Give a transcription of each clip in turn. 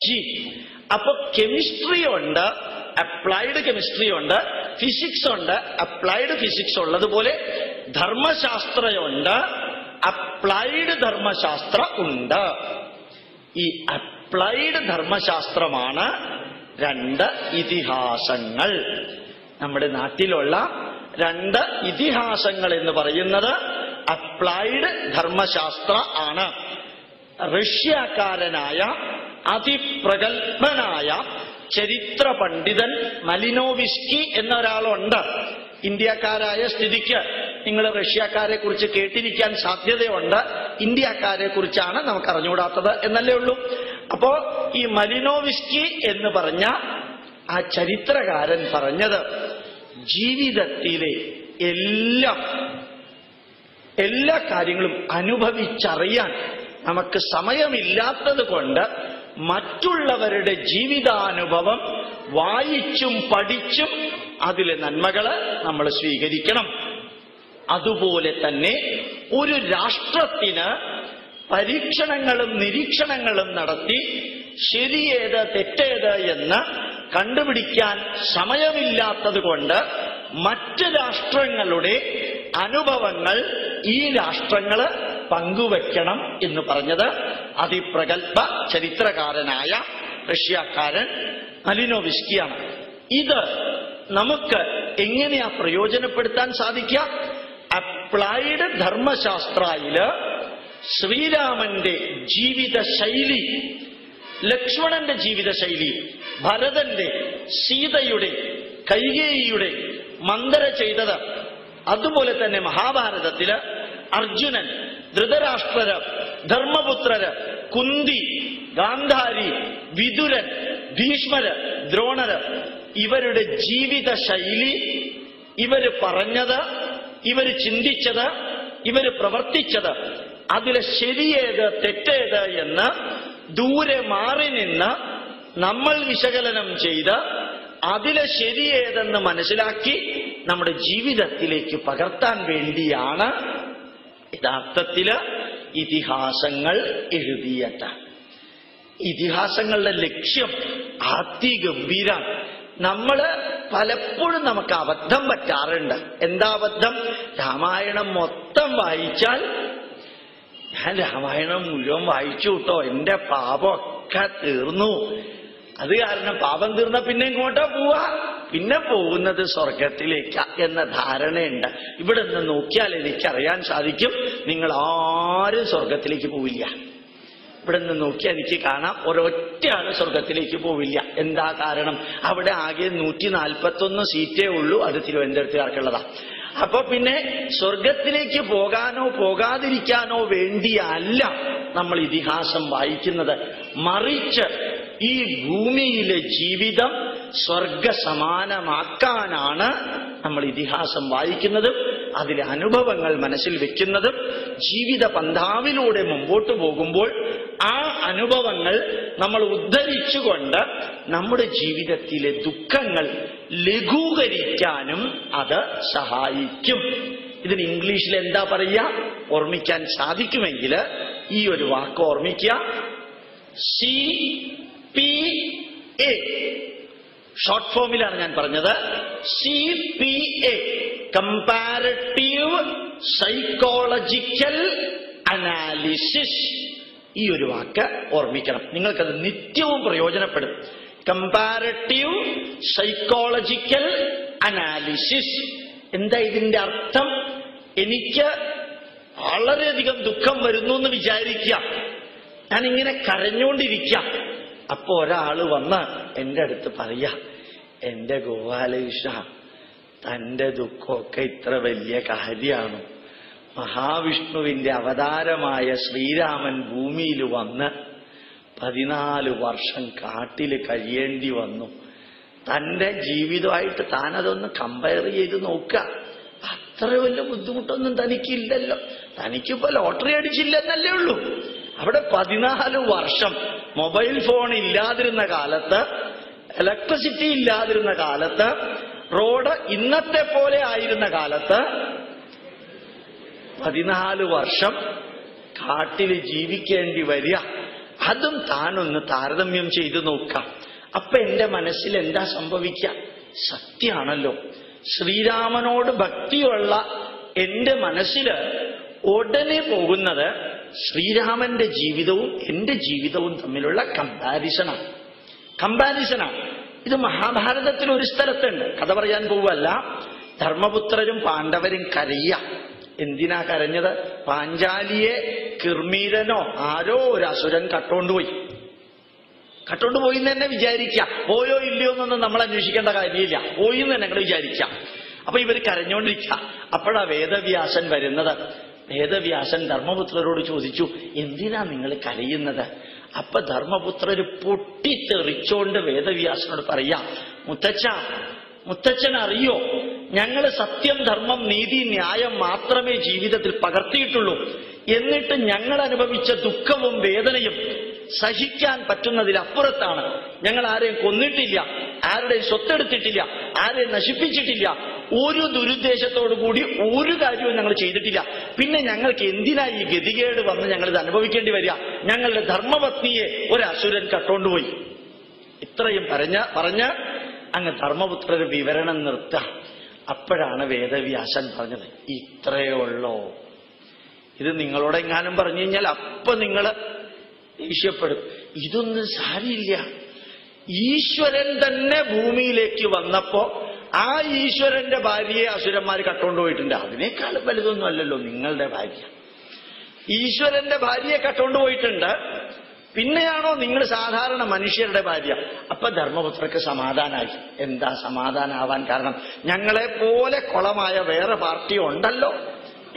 G. അപ്പൊ chemistry ഉണ്ട്, applied chemistry ഉണ്ട്, ഫിസിക്സ് ഉണ്ട്, അപ്ലൈഡ് ഫിസിക്സ് ഉള്ളതുപോലെ ധർമ്മശാസ്ത്രമുണ്ട്, അപ്ലൈഡ് ധർമ്മശാസ്ത്ര ഉണ്ട്. ഈ അപ്ലൈഡ് ധർമ്മശാസ്ത്രമാണ് രണ്ട് ഇതിഹാസങ്ങൾ. നമ്മുടെ നാട്ടിലുള്ള രണ്ട് ഇതിഹാസങ്ങൾ എന്ന് പറയുന്നത് അപ്ലൈഡ് ധർമ്മശാസ്ത്ര ആണ്. റഷ്യക്കാരനായ അതിപ്രഗത്ഭനായ ചരിത്ര പണ്ഡിതൻ മലിനോവിസ്കി എന്നൊരാളുണ്ട്. ഇന്ത്യക്കാരായ സ്ഥിതിക്ക് നിങ്ങൾ റഷ്യക്കാരെ കുറിച്ച് കേട്ടിരിക്കാൻ സാധ്യതയുണ്ട്. ഇന്ത്യക്കാരെ കുറിച്ചാണ് നമുക്ക് അറിഞ്ഞുകൂടാത്തത് എന്നല്ലേ ഉള്ളൂ. അപ്പോ ഈ മലിനോവിസ്കി എന്ന് പറഞ്ഞ ആ ചരിത്രകാരൻ പറഞ്ഞത്, ജീവിതത്തിലെ എല്ലാ കാര്യങ്ങളും അനുഭവിച്ചറിയാൻ നമുക്ക് സമയമില്ലാത്തത് കൊണ്ട് മറ്റുള്ളവരുടെ ജീവിതാനുഭവം വായിച്ചും പഠിച്ചും അതിലെ നന്മകള് നമ്മൾ സ്വീകരിക്കണം. അതുപോലെ തന്നെ ഒരു രാഷ്ട്രത്തിന് പരീക്ഷണങ്ങളും നിരീക്ഷണങ്ങളും നടത്തി ശരിയേത് തെറ്റേത് എന്ന് കണ്ടുപിടിക്കാൻ സമയമില്ലാത്തത് കൊണ്ട് മറ്റ് രാഷ്ട്രങ്ങളുടെ അനുഭവങ്ങൾ ഈ രാഷ്ട്രങ്ങള് പങ്കുവെക്കണം എന്ന് പറഞ്ഞത് അതിപ്രഗത്ഭ ചരിത്രകാരനായ റഷ്യക്കാരൻ മലിനോവിസ്കിയാണ്. ഇത് നമുക്ക് എങ്ങനെയാ പ്രയോജനപ്പെടുത്താൻ സാധിക്കുക? അപ്ലൈഡ് ധർമ്മശാസ്ത്രയില് ശ്രീരാമന്റെ ജീവിത ശൈലി, ലക്ഷ്മണന്റെ ജീവിത ശൈലി, ഭരതന്റെ, സീതയുടെ, കൈകേയിയുടെ മന്ദര ചെയ്തത്, അതുപോലെ തന്നെ മഹാഭാരതത്തില് അർജുനൻ, ധൃതരാഷ്ട്രര്, ധർമ്മപുത്രര്, കുന്തി, ഗാന്ധാരി, വിതുരൻ, ഭീഷ്മര്, ദ്രോണര്, ഇവരുടെ ജീവിത ശൈലി, ഇവര് പറഞ്ഞത്, ഇവര് ചിന്തിച്ചത്, ഇവര് പ്രവർത്തിച്ചത്, അതിലെ ശരിയേത് തെറ്റേത് എന്ന് ദൂരെ മാറി നിന്ന് നമ്മൾ വിശകലനം ചെയ്ത് അതിലെ ശരിയേതെന്ന് മനസ്സിലാക്കി നമ്മുടെ ജീവിതത്തിലേക്ക് പകർത്താൻ വേണ്ടിയാണ് യഥാർത്ഥത്തില് ഇതിഹാസങ്ങൾ എഴുതിയത്. ഇതിഹാസങ്ങളുടെ ലക്ഷ്യം അതിഗംഭീരം. നമ്മള് പലപ്പോഴും നമുക്ക് അബദ്ധം പറ്റാറുണ്ട്. എന്താ അബദ്ധം? രാമായണം മൊത്തം വായിച്ചാൽ, ഞാൻ രാമായണം മുഴുവൻ വായിച്ചു കേട്ടോ, എന്റെ പാപമൊക്കെ തീർന്നു, അത് കാരണം പാപം തീർന്ന പിന്നെ ഇങ്ങോട്ടാ പോവാ, പിന്നെ പോകുന്നത് സ്വർഗത്തിലേക്കാ എന്ന ധാരണയുണ്ട്. ഇവിടെ നിന്ന് നോക്കിയാൽ എനിക്കറിയാൻ സാധിക്കും, നിങ്ങൾ ആരും സ്വർഗത്തിലേക്ക് പോവില്ല. ഇവിടെ നിന്ന് നോക്കിയാൽ എനിക്ക് കാണാം, ഒരൊറ്റ ആള് സ്വർഗത്തിലേക്ക് പോവില്ല. എന്താ കാരണം? അവിടെ ആകെ 141 സീറ്റേ ഉള്ളൂ. അത് തിരുവനന്തപുരത്തുകാർക്കുള്ളതാ. അപ്പൊ പിന്നെ സ്വർഗത്തിലേക്ക് പോകാനോ പോകാതിരിക്കാനോ വേണ്ടിയല്ല നമ്മൾ ഇതിഹാസം വായിക്കുന്നത്. മറിച്ച് ഈ ഭൂമിയിലെ ജീവിതം സ്വർഗസമാനമാക്കാനാണ് നമ്മൾ ഇതിഹാസം വായിക്കുന്നതും അതിലെ അനുഭവങ്ങൾ മനസ്സിൽ വെക്കുന്നതും. ജീവിത പന്ഥാവിലൂടെ മുമ്പോട്ട് പോകുമ്പോൾ ആ അനുഭവങ്ങൾ നമ്മൾ ഉദ്ധരിച്ചുകൊണ്ട് നമ്മുടെ ജീവിതത്തിലെ ദുഃഖങ്ങൾ ലഘൂകരിക്കാനും അത് സഹായിക്കും. ഇതിന് ഇംഗ്ലീഷിൽ എന്താ പറയുക? ഓർമ്മിക്കാൻ സാധിക്കുമെങ്കിൽ ഈ ഒരു വാക്ക് ഓർമ്മിക്കുക. CPA, ഷോർട്ട് ഫോമിലാണ് ഞാൻ പറഞ്ഞത്. CPA, comparative psychological analysis. ഈ ഒരു വാക്ക് ഓർമ്മിക്കണം. നിങ്ങൾക്കത് നിത്യവും പ്രയോജനപ്പെടും. Comparative psychological analysis. എന്താ ഇതിന്റെ അർത്ഥം? എനിക്ക് വളരെയധികം ദുഃഖം വരുന്നു എന്ന് വിചാരിക്കുക, ഞാനിങ്ങനെ കരഞ്ഞുകൊണ്ടിരിക്കുക. അപ്പൊ ഒരാള് വന്ന് എന്റെ അടുത്ത് പറയാ, എന്റെ ഗോപാലകൃഷ്ണ, തന്റെ ദുഃഖമൊക്കെ ഇത്ര വലിയ കാര്യമാണ്. മഹാവിഷ്ണുവിന്റെ അവതാരമായ ശ്രീരാമൻ ഭൂമിയിൽ വന്ന് 14 വർഷം കാട്ടിൽ കഴിയേണ്ടി വന്നു. തന്റെ ജീവിതമായിട്ട് താനതൊന്ന് കമ്പയർ ചെയ്ത് നോക്കുക. അത്ര വലിയ ബുദ്ധിമുട്ടൊന്നും തനിക്കില്ലല്ലോ. തനിക്കിപ്പോ ലോട്ടറി അടിച്ചില്ലെന്നല്ലേ ഉള്ളൂ. അവിടെ 14 വർഷം മൊബൈൽ ഫോൺ ഇല്ലാതിരുന്ന കാലത്ത്, ഇലക്ട്രിസിറ്റി ഇല്ലാതിരുന്ന കാലത്ത്, റോഡ് ഇന്നത്തെ പോലെ ആയിരുന്ന കാലത്ത് 14 വർഷം കാട്ടിൽ ജീവിക്കേണ്ടി വരിക. അതും താനൊന്ന് താരതമ്യം ചെയ്തു നോക്കാം. അപ്പൊ എന്റെ മനസ്സിൽ എന്താ സംഭവിക്കുക? സത്യാണല്ലോ. ശ്രീരാമനോട് ഭക്തിയുള്ള എന്റെ മനസ്സില് ഉടനെ പോകുന്നത് ശ്രീരാമന്റെ ജീവിതവും എന്റെ ജീവിതവും തമ്മിലുള്ള കമ്പാരിസണാണ്. ഇത് മഹാഭാരതത്തിൽ ഒരു സ്ഥലത്തുണ്ട്. കഥ പറയാൻ പോവല്ല. ധർമ്മപുത്രരും പാണ്ഡവരും കരയ്യ. എന്തിനാ കരഞ്ഞത്? പാഞ്ചാലിയെ കിർമീരനോ ആരോ ഒരു അസുരൻ കട്ടോണ്ടുപോയി എന്ന് തന്നെ വിചാരിക്കാം. പോയോ ഇല്ലയോ എന്നൊന്നും നമ്മൾ അന്വേഷിക്കേണ്ട കാര്യമില്ല. പോയി എന്ന് തന്നെ ഞങ്ങൾ വിചാരിക്കാം. അപ്പൊ ഇവർ കരഞ്ഞോണ്ടിരിക്കുക. അപ്പോഴാ വേദവ്യാസൻ വരുന്നത്. വേദവ്യാസൻ ധർമ്മപുത്രരോട് ചോദിച്ചു, എന്തിനാ നിങ്ങൾ കരയുന്നത്? അപ്പൊ ധർമ്മപുത്രര് പൊട്ടിത്തെറിച്ചോണ്ട് വേദവ്യാസനോട് പറയാ, മുത്തച്ഛൻ അറിയോ, ഞങ്ങള് സത്യം, ധർമ്മം, നീതി, ന്യായം മാത്രമേ ജീവിതത്തിൽ പകർത്തിയിട്ടുള്ളൂ. എന്നിട്ട് ഞങ്ങൾ അനുഭവിച്ച ദുഃഖവും വേദനയും സഹിക്കാൻ പറ്റുന്നതിലപ്പുറത്താണ്. ഞങ്ങൾ ആരെയും കൊന്നിട്ടില്ല, ആരുടെയും സ്വത്തെടുത്തിട്ടില്ല, ആരെയും നശിപ്പിച്ചിട്ടില്ല, ഒരു ദുരുദ്ദേശത്തോടു കൂടി ഒരു കാര്യവും ഞങ്ങൾ ചെയ്തിട്ടില്ല. പിന്നെ ഞങ്ങൾക്ക് എന്തിനാ ഈ ഗതികേട് വന്ന് ഞങ്ങളിത് അനുഭവിക്കേണ്ടി വരിക? ഞങ്ങളുടെ ധർമ്മപത്നിയെ ഒരു അസുരൻ കട്ടോണ്ടുപോയി. ഇത്രയും പറഞ്ഞ് അങ്ങ് ധർമ്മപുത്രര് വിവരണം നിർത്തുക. അപ്പോഴാണ് വേദവ്യാസൻ പറഞ്ഞത്, ഇത്രയേ ഉള്ളോ? ഇത് നിങ്ങളോടെങ്ങാനും പറഞ്ഞു കഴിഞ്ഞാൽ അപ്പൊ നിങ്ങൾ ദേഷ്യപ്പെടും. ഇതൊന്നും സാരിയില്ല. ഈശ്വരൻ തന്നെ ഭൂമിയിലേക്ക് വന്നപ്പോ ആ ഈശ്വരന്റെ ഭാര്യയെ അസുരന്മാർ കട്ടുകൊണ്ടുപോയിട്ടുണ്ട്. അതിനേക്കാളും വലുതൊന്നും അല്ലല്ലോ നിങ്ങളുടെ ഭാര്യ. ഈശ്വരന്റെ ഭാര്യയെ കട്ടുകൊണ്ടുപോയിട്ടുണ്ട്. പിന്നെയാണോ നിങ്ങൾ സാധാരണ മനുഷ്യരുടെ ഭാര്യ? അപ്പൊ ധർമ്മപുത്രക്ക് സമാധാനായി. എന്താ സമാധാനാവാൻ കാരണം? ഞങ്ങളെ പോലെ കുളമായ വേറെ പാർട്ടി ഉണ്ടല്ലോ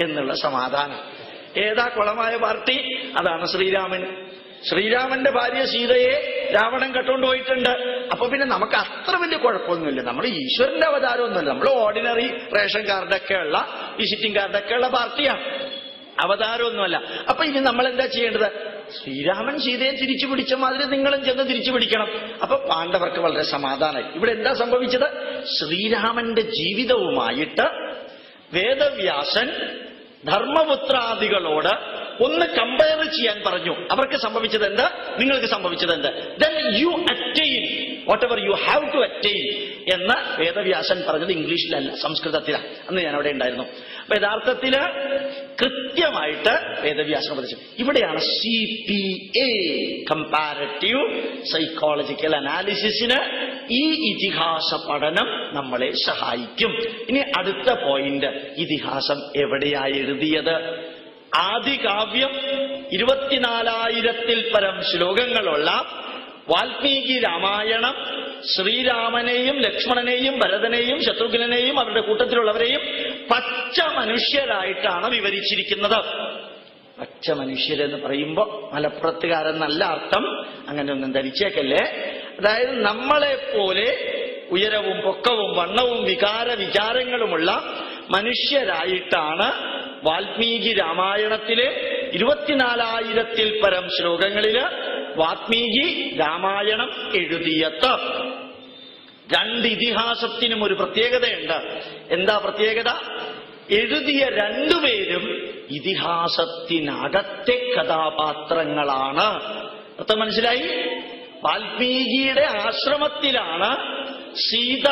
എന്നുള്ള സമാധാനം. ഏതാ കുളമായ പാർട്ടി? അതാണ് ശ്രീരാമൻ. ശ്രീരാമന്റെ ഭാര്യ സീതയെ രാവണൻ കട്ടുകൊണ്ടുപോയിട്ടുണ്ട്. അപ്പൊ പിന്നെ നമുക്ക് അത്ര വലിയ കുഴപ്പമൊന്നുമില്ല. നമ്മൾ ഈശ്വരന്റെ അവതാരമൊന്നുമില്ല. നമ്മൾ ഓർഡിനറി റേഷൻ കാർഡൊക്കെ ഉള്ള, വിസിറ്റിംഗ് കാർഡൊക്കെ ഉള്ള പാർട്ടിയാണ്, അവതാരമൊന്നുമല്ല. അപ്പൊ ഇനി നമ്മൾ എന്താ ചെയ്യേണ്ടത്? ശ്രീരാമൻ സീതയെ തിരിച്ചു പിടിച്ച മാതിരി നിങ്ങളും ചെന്ന് തിരിച്ചു പിടിക്കണം. അപ്പൊ പാണ്ഡവർക്ക് വളരെ സമാധാനമായി. ഇവിടെ എന്താ സംഭവിച്ചത്? ശ്രീരാമന്റെ ജീവിതവുമായിട്ട് വേദവ്യാസൻ ധർമ്മപുത്രാദികളോട് ഒന്ന് കമ്പയർ ചെയ്യാൻ പറഞ്ഞു. അവർക്ക് സംഭവിച്ചത് എന്ത്, നിങ്ങൾക്ക് സംഭവിച്ചത് എന്ത്? then you attain whatever you have to attain എന്ന് വേദവ്യാസൻ പറഞ്ഞത് ഇംഗ്ലീഷിലല്ല, സംസ്കൃതത്തിലാണ്. അന്ന് ഞാൻ അവിടെ ഉണ്ടായിരുന്നു. അപ്പൊ യഥാർത്ഥത്തില് കൃത്യമായിട്ട് വേദവ്യാസൻ പഠിച്ചു. ഇവിടെയാണ് CPA, കമ്പാരറ്റീവ് സൈക്കോളജിക്കൽ അനാലിസിസിന് ഈ ഇതിഹാസ പഠനം നമ്മളെ സഹായിക്കും. ഇനി അടുത്ത പോയിന്റ്, ഇതിഹാസം എവിടെയായി എഴുതിയത്? ആദികാവ്യം 24,000-ൽ പരം ശ്ലോകങ്ങളുള്ള വാൽമീകി രാമായണം ശ്രീരാമനെയും ലക്ഷ്മണനെയും ഭരതനെയും ശത്രുഘ്നെയും അവരുടെ കൂട്ടത്തിലുള്ളവരെയും പച്ച മനുഷ്യരായിട്ടാണ് വിവരിച്ചിരിക്കുന്നത്. പച്ച മനുഷ്യരെന്ന് പറയുമ്പോ മലപ്പുറത്തുകാരൻ നല്ല അർത്ഥം, അങ്ങനെ ഒന്നും ധരിച്ചേക്കല്ലേ. അതായത് നമ്മളെ പോലെ ഉയരവും പൊക്കവും വണ്ണവും വികാര വിചാരങ്ങളുമുള്ള മനുഷ്യരായിട്ടാണ് വാൽമീകി രാമായണത്തിലെ 24,000-ൽ പരം ശ്ലോകങ്ങളില് വാൽമീകി രാമായണം എഴുതിയത്. രണ്ട് ഇതിഹാസത്തിനും ഒരു പ്രത്യേകതയുണ്ട്. എന്താ പ്രത്യേകത? എഴുതിയ രണ്ടുപേരും ഇതിഹാസത്തിനകത്തെ കഥാപാത്രങ്ങളാണ്. അർത്ഥം മനസ്സിലായി? വാൽമീകിയുടെ ആശ്രമത്തിലാണ് സീത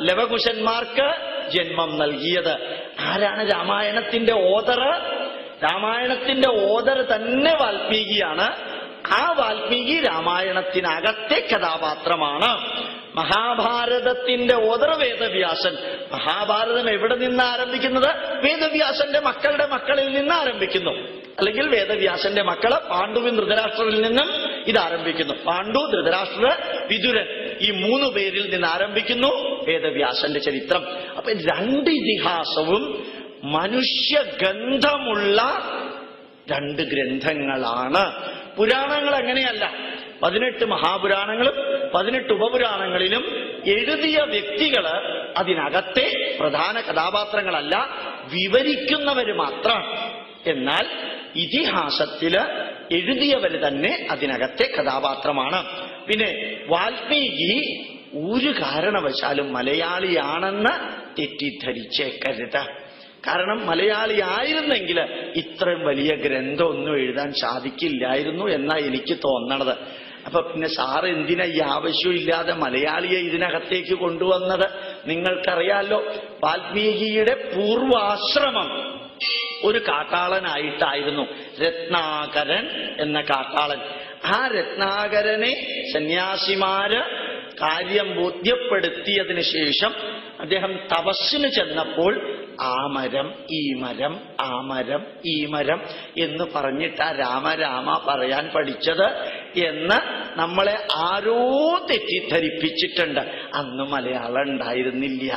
ലവകുശന്മാർക്ക് ജന്മം നൽകിയത്. ആരാണ് രാമായണത്തിന്റെ ഓദർ? രാമായണത്തിന്റെ ഓദർ തന്നെ വാൽമീകിയാണ്. ആ വാൽമീകി രാമായണത്തിനകത്തെ കഥാപാത്രമാണ്. മഹാഭാരതത്തിന്റെ ഓദർ വേദവ്യാസൻ. മഹാഭാരതം എവിടെ നിന്ന് ആരംഭിക്കുന്നത്? വേദവ്യാസന്റെ മക്കളുടെ മക്കളിൽ നിന്ന് ആരംഭിക്കുന്നു. അല്ലെങ്കിൽ വേദവ്യാസന്റെ മക്കള് പാണ്ഡുവും ധൃതരാഷ്ട്രരിൽ നിന്നും ഇത് ആരംഭിക്കുന്നു. പാണ്ഡു, ധൃതരാഷ്ട്ര, വിതുരൻ, ഈ 3 പേരിൽ നിന്ന് ആരംഭിക്കുന്നു വേദവ്യാസന്റെ ചരിത്രം. അപ്പൊ രണ്ട് ഇതിഹാസവും മനുഷ്യഗന്ധമുള്ള രണ്ട് ഗ്രന്ഥങ്ങളാണ്. പുരാണങ്ങൾ അങ്ങനെയല്ല. 18 മഹാപുരാണങ്ങളും 18 ഉപപുരാണങ്ങളിലും എഴുതിയ വ്യക്തികള് അതിനകത്തെ പ്രധാന കഥാപാത്രങ്ങളല്ല, വിവരിക്കുന്നവര് മാത്രമാണ്. എന്നാൽ ഇതിഹാസത്തില് എഴുതിയവര് തന്നെ അതിനകത്തെ കഥാപാത്രമാണ്. പിന്നെ വാൽമീകി ഒരു കാരണവശാലും മലയാളിയാണെന്ന് തെറ്റിദ്ധരിച്ചേക്കരുത്. കാരണം മലയാളി ആയിരുന്നെങ്കിൽ ഇത്രയും വലിയ ഗ്രന്ഥമൊന്നും എഴുതാൻ സാധിക്കില്ലായിരുന്നു എന്നാ എനിക്ക് തോന്നണത്. അപ്പൊ പിന്നെ സാറ് എന്തിനാ ഈ ആവശ്യമില്ലാതെ മലയാളിയെ ഇതിനകത്തേക്ക് കൊണ്ടുവന്നത്? നിങ്ങൾക്കറിയാലോ, വാൽമീകിയുടെ പൂർവാശ്രമം ഒരു കാട്ടാളനായിട്ടായിരുന്നു, രത്നാകരൻ എന്ന കാട്ടാളൻ. ആ രത്നാകരനെ സന്യാസിമാര് കാര്യം ബോധ്യപ്പെടുത്തിയതിനു ശേഷം അദ്ദേഹം തപസ്സിന് ചെന്നപ്പോൾ ആ മരം ഈ മരം ആ മരം ഈ മരം എന്ന് പറഞ്ഞിട്ടാ രാമ പറയാൻ പഠിച്ചത് എന്ന് നമ്മളെ ആരോ തെറ്റിദ്ധരിപ്പിച്ചിട്ടുണ്ട്. അന്ന് മലയാളം ഉണ്ടായിരുന്നില്ല,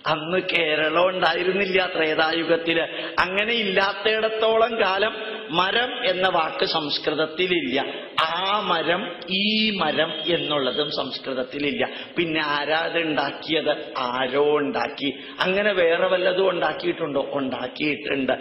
അന്ന് കേരളം ഉണ്ടായിരുന്നില്ല ത്രേതായുഗത്തില്. അങ്ങനെ ഇല്ലാത്തയിടത്തോളം കാലം മരം എന്ന വാക്ക് സംസ്കൃതത്തിലില്ല. ആ മരം ഈ മരം എന്നുള്ളതും സംസ്കൃതത്തിലില്ല. പിന്നെ ആരാത് ഉണ്ടാക്കിയത്? ആരോ ഉണ്ടാക്കി. അങ്ങനെ വേറെ വല്ലതും ഉണ്ടാക്കിയിട്ടുണ്ടോ? ഉണ്ടാക്കിയിട്ടുണ്ട്.